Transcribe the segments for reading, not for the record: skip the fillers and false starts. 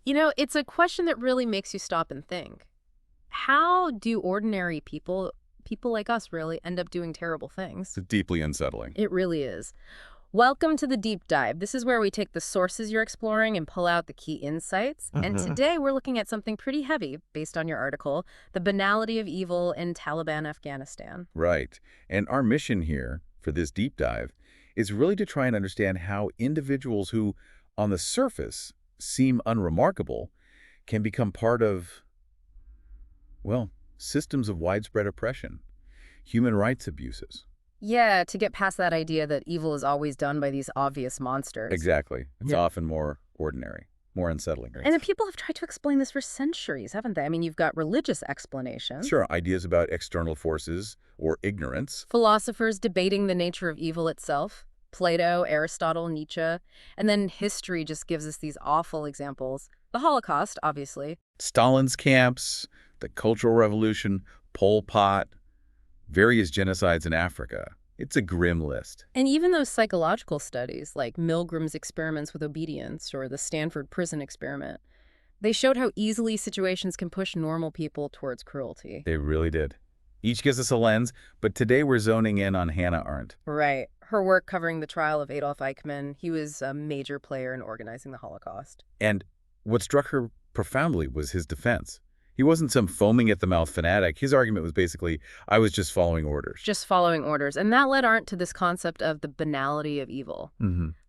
You know, it's a question that really makes you stop and think. How do ordinary people like us really, end up doing terrible things? It's deeply unsettling. It really is. Welcome to the deep dive. This is where we take the sources you're exploring and pull out the key insights. And today we're looking at something pretty heavy, based on your article, the banality of evil in Taliban Afghanistan. Right. And our mission here for this deep dive is really to try and understand how individuals who, on the surface, seem unremarkable can become part of, well, systems of widespread oppression, human rights abuses. Yeah, to get past that idea that evil is always done by these obvious monsters. Exactly. It's often more ordinary, more unsettling. And the people have tried to explain this for centuries, haven't they? I mean, you've got religious explanations. Sure, ideas about external forces or ignorance. Philosophers debating the nature of evil itself. Plato, Aristotle, Nietzsche. And then history just gives us these awful examples. The Holocaust, obviously. Stalin's camps, the Cultural Revolution, Pol Pot, various genocides in Africa. It's a grim list. And even those psychological studies, like Milgram's experiments with obedience or the Stanford prison experiment, they showed how easily situations can push normal people towards cruelty. They really did. Each gives us a lens, but today we're zoning in on Hannah Arendt. Right. Her work covering the trial of Adolf Eichmann, he was a major player in organizing the Holocaust. And what struck her profoundly was his defense. He wasn't some foaming-at-the-mouth fanatic. His argument was basically, I was just following orders. Just following orders. And that led Arendt to this concept of the banality of evil.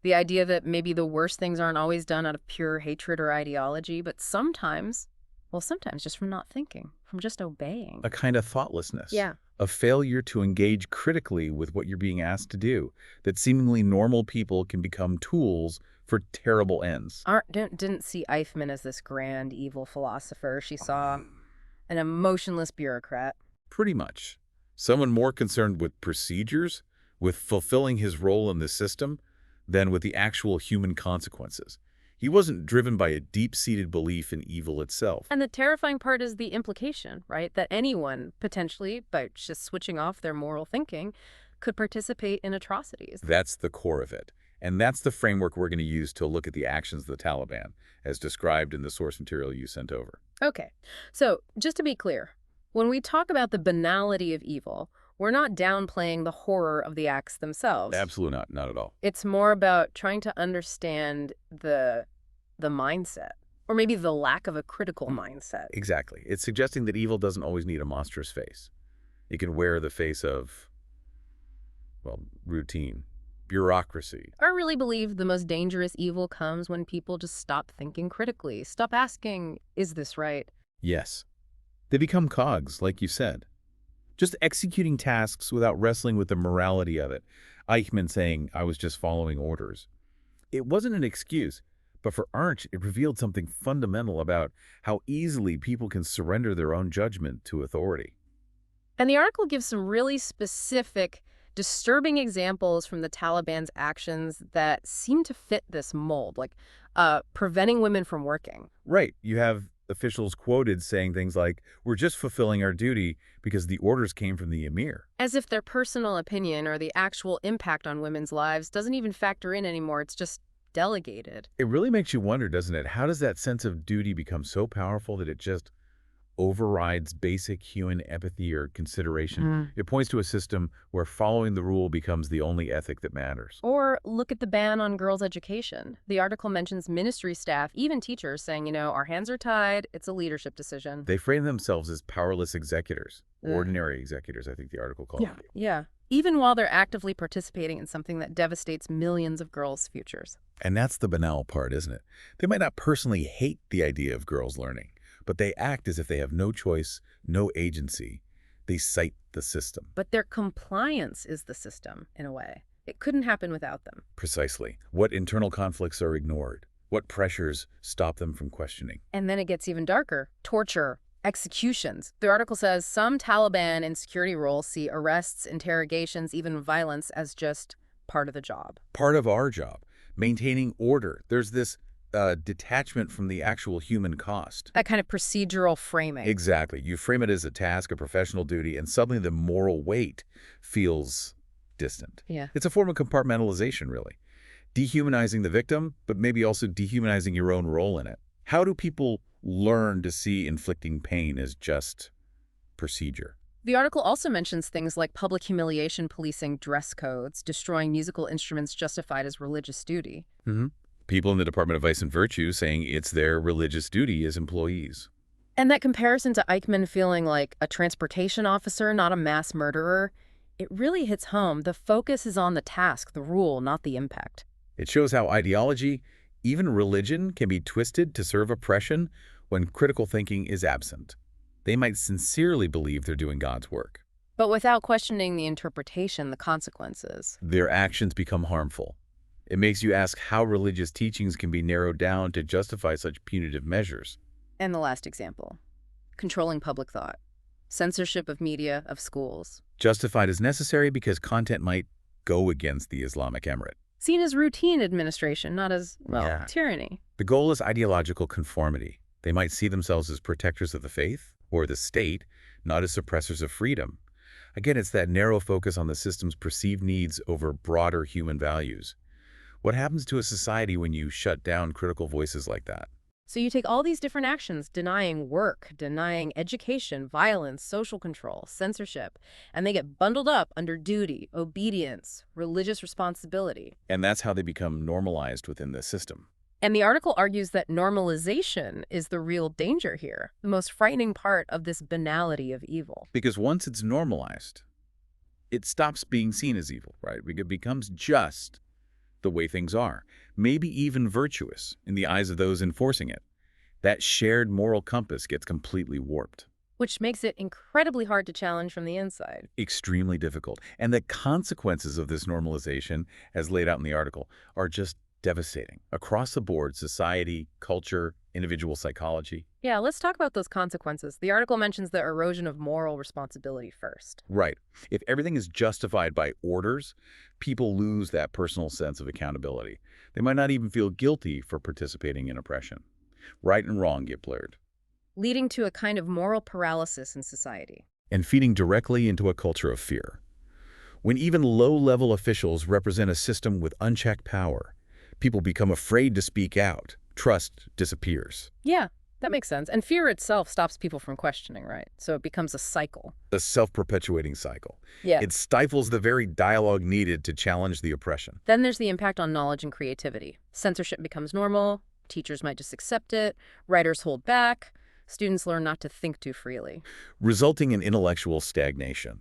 The idea that maybe the worst things aren't always done out of pure hatred or ideology, but sometimes, well, sometimes just from not thinking, from just obeying. A kind of thoughtlessness. Yeah. A failure to engage critically with what you're being asked to do, that seemingly normal people can become tools for terrible ends. Arendt didn't see Eichmann as this grand, evil philosopher. She saw an emotionless bureaucrat. Pretty much. Someone more concerned with procedures, with fulfilling his role in the system, than with the actual human consequences. He wasn't driven by a deep-seated belief in evil itself. And the terrifying part is the implication, right? That anyone, potentially, by just switching off their moral thinking, could participate in atrocities. That's the core of it. And that's the framework we're going to use to look at the actions of the Taliban, as described in the source material you sent over. Okay. So, just to be clear, when we talk about the banality of evil, we're not downplaying the horror of the acts themselves. Absolutely not. Not at all. It's more about trying to understand the mindset, or maybe the lack of a critical mindset. Exactly. It's suggesting that evil doesn't always need a monstrous face. It can wear the face of, well, routine, bureaucracy. I really believe the most dangerous evil comes when people just stop thinking critically, stop asking, is this right? Yes. They become cogs, like you said. Just executing tasks without wrestling with the morality of it. Eichmann saying, I was just following orders. It wasn't an excuse, but for Arendt, it revealed something fundamental about how easily people can surrender their own judgment to authority. And the article gives some really specific, disturbing examples from the Taliban's actions that seem to fit this mold, like preventing women from working. Right. You have officials quoted saying things like, we're just fulfilling our duty because the orders came from the emir. As if their personal opinion or the actual impact on women's lives doesn't even factor in anymore. It's just delegated. It really makes you wonder, doesn't it? How does that sense of duty become so powerful that it just overrides basic human empathy or consideration? It points to a system where following the rule becomes the only ethic that matters. Or look at the ban on girls' education. The article mentions ministry staff, even teachers, saying, you know, our hands are tied, it's a leadership decision. They frame themselves as powerless executors, ordinary executors, I think the article called them. Yeah. Even while they're actively participating in something that devastates millions of girls' futures. And that's the banal part, isn't it? They might not personally hate the idea of girls learning, but they act as if they have no choice, no agency. They cite the system. But their compliance is the system, in a way. It couldn't happen without them. Precisely. What internal conflicts are ignored? What pressures stop them from questioning? And then it gets even darker. Torture, executions. The article says some Taliban in security roles see arrests, interrogations, even violence as just part of the job. Part of our job. Maintaining order. There's this detachment from the actual human cost. That kind of procedural framing. Exactly. You frame it as a task, a professional duty, and suddenly the moral weight feels distant. Yeah. It's a form of compartmentalization, really. Dehumanizing the victim, but maybe also dehumanizing your own role in it. How do people learn to see inflicting pain as just procedure? The article also mentions things like public humiliation policing dress codes, destroying musical instruments justified as religious duty. People in the Department of Vice and Virtue saying it's their religious duty as employees. And that comparison to Eichmann feeling like a transportation officer, not a mass murderer, it really hits home. The focus is on the task, the rule, not the impact. It shows how ideology, even religion, can be twisted to serve oppression when critical thinking is absent. They might sincerely believe they're doing God's work. But without questioning the interpretation, the consequences. Their actions become harmful. It makes you ask how religious teachings can be narrowed down to justify such punitive measures. And the last example, controlling public thought, censorship of media, of schools. Justified as necessary because content might go against the Islamic emirate. Seen as routine administration, not as, well, tyranny. The goal is ideological conformity. They might see themselves as protectors of the faith or the state, not as suppressors of freedom. Again, it's that narrow focus on the system's perceived needs over broader human values. What happens to a society when you shut down critical voices like that? So you take all these different actions, denying work, denying education, violence, social control, censorship, and they get bundled up under duty, obedience, religious responsibility. And that's how they become normalized within the system. And the article argues that normalization is the real danger here, the most frightening part of this banality of evil. Because once it's normalized, it stops being seen as evil, right? It becomes just the way things are, maybe even virtuous in the eyes of those enforcing it. That shared moral compass gets completely warped. Which makes it incredibly hard to challenge from the inside. Extremely difficult. And the consequences of this normalization, as laid out in the article, are just devastating. Across the board, society, culture, individual psychology. Yeah, let's talk about those consequences. The article mentions the erosion of moral responsibility first. Right. If everything is justified by orders, people lose that personal sense of accountability. They might not even feel guilty for participating in oppression. Right and wrong get blurred. Leading to a kind of moral paralysis in society. And feeding directly into a culture of fear. When even low-level officials represent a system with unchecked power, people become afraid to speak out. Trust disappears. Yeah, that makes sense. And fear itself stops people from questioning, right? So it becomes a cycle. A self-perpetuating cycle. Yeah. It stifles the very dialogue needed to challenge the oppression. Then there's the impact on knowledge and creativity. Censorship becomes normal. Teachers might just accept it. Writers hold back. Students learn not to think too freely. Resulting in intellectual stagnation.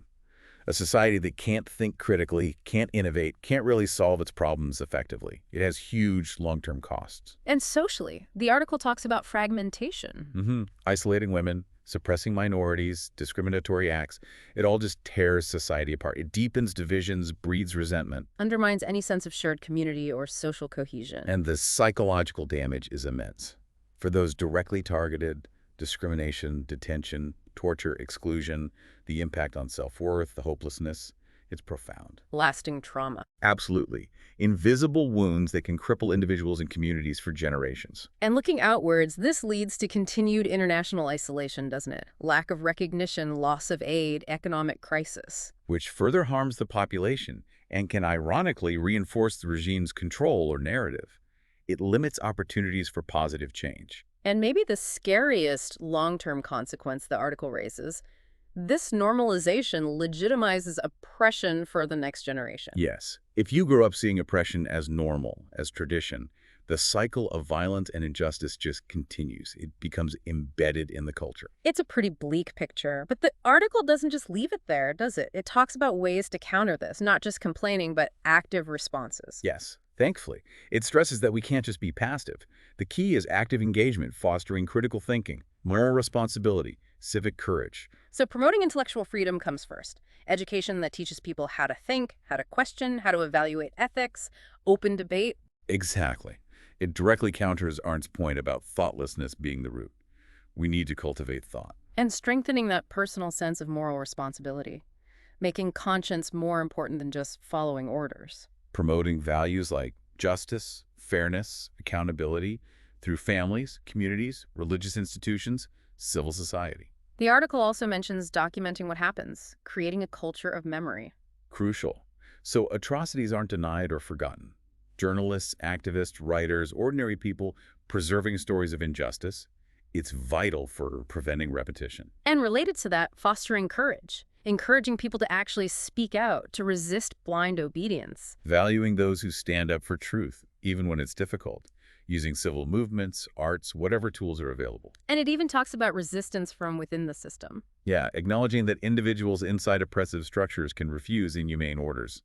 A society that can't think critically, can't innovate, can't really solve its problems effectively. It has huge long-term costs. And socially, the article talks about fragmentation. Isolating women, suppressing minorities, discriminatory acts. It all just tears society apart. It deepens divisions, breeds resentment. Undermines any sense of shared community or social cohesion. And the psychological damage is immense. For those directly targeted, discrimination, detention, torture, exclusion, the impact on self-worth, the hopelessness, it's profound. Lasting trauma. Absolutely. Invisible wounds that can cripple individuals and communities for generations. And looking outwards, this leads to continued international isolation, doesn't it? Lack of recognition, loss of aid, economic crisis. Which further harms the population and can ironically reinforce the regime's control or narrative. It limits opportunities for positive change. And maybe the scariest long-term consequence the article raises, this normalization legitimizes oppression for the next generation. Yes. If you grow up seeing oppression as normal, as tradition, the cycle of violence and injustice just continues. It becomes embedded in the culture. It's a pretty bleak picture, but the article doesn't just leave it there, does it? It talks about ways to counter this, not just complaining, but active responses. Yes. Thankfully, it stresses that we can't just be passive. The key is active engagement, fostering critical thinking, moral responsibility, civic courage. So promoting intellectual freedom comes first. Education that teaches people how to think, how to question, how to evaluate ethics, open debate. Exactly. It directly counters Arendt's point about thoughtlessness being the root. We need to cultivate thought. And strengthening that personal sense of moral responsibility, making conscience more important than just following orders. Promoting values like justice, fairness, accountability through families, communities, religious institutions, civil society. The article also mentions documenting what happens, creating a culture of memory. Crucial. So atrocities aren't denied or forgotten. Journalists, activists, writers, ordinary people preserving stories of injustice. It's vital for preventing repetition. And related to that, fostering courage. Encouraging people to actually speak out, to resist blind obedience. Valuing those who stand up for truth, even when it's difficult. Using civil movements, arts, whatever tools are available. And it even talks about resistance from within the system. Yeah, acknowledging that individuals inside oppressive structures can refuse inhumane orders.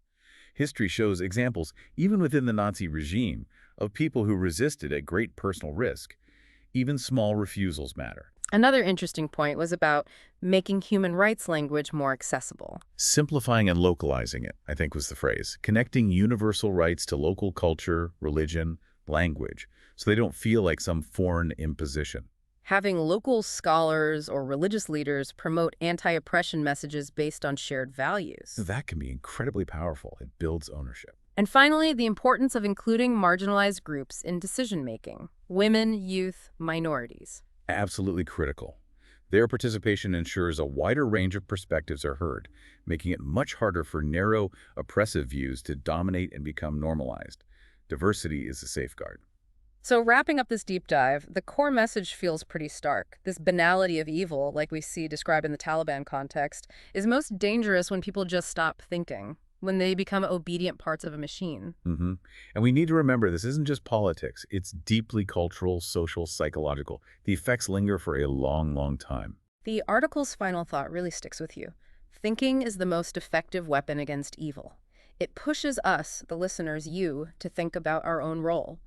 History shows examples, even within the Nazi regime, of people who resisted at great personal risk. Even small refusals matter. Another interesting point was about making human rights language more accessible. Simplifying and localizing it, I think was the phrase. Connecting universal rights to local culture, religion, language, so they don't feel like some foreign imposition. Having local scholars or religious leaders promote anti-oppression messages based on shared values. That can be incredibly powerful. It builds ownership. And finally, the importance of including marginalized groups in decision-making. Women, youth, minorities. Absolutely critical. Their participation ensures a wider range of perspectives are heard, making it much harder for narrow, oppressive views to dominate and become normalized. Diversity is a safeguard. So wrapping up this deep dive, the core message feels pretty stark. This banality of evil, like we see described in the Taliban context, is most dangerous when people just stop thinking, when they become obedient parts of a machine. And we need to remember this isn't just politics. It's deeply cultural, social, psychological. The effects linger for a long, long time. The article's final thought really sticks with you. Thinking is the most effective weapon against evil. It pushes us, the listeners, you, to think about our own role.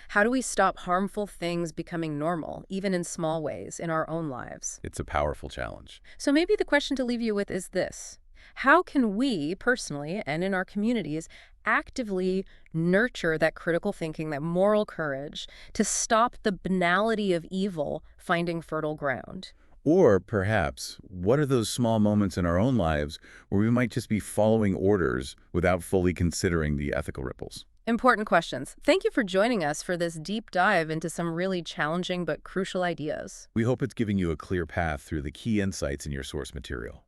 How do we stop harmful things becoming normal, even in small ways, in our own lives? It's a powerful challenge. So maybe the question to leave you with is this. How can we, personally, and in our communities, actively nurture that critical thinking, that moral courage, to stop the banality of evil finding fertile ground? Or perhaps, what are those small moments in our own lives where we might just be following orders without fully considering the ethical ripples? Important questions. Thank you for joining us for this deep dive into some really challenging but crucial ideas. We hope it's giving you a clear path through the key insights in your source material.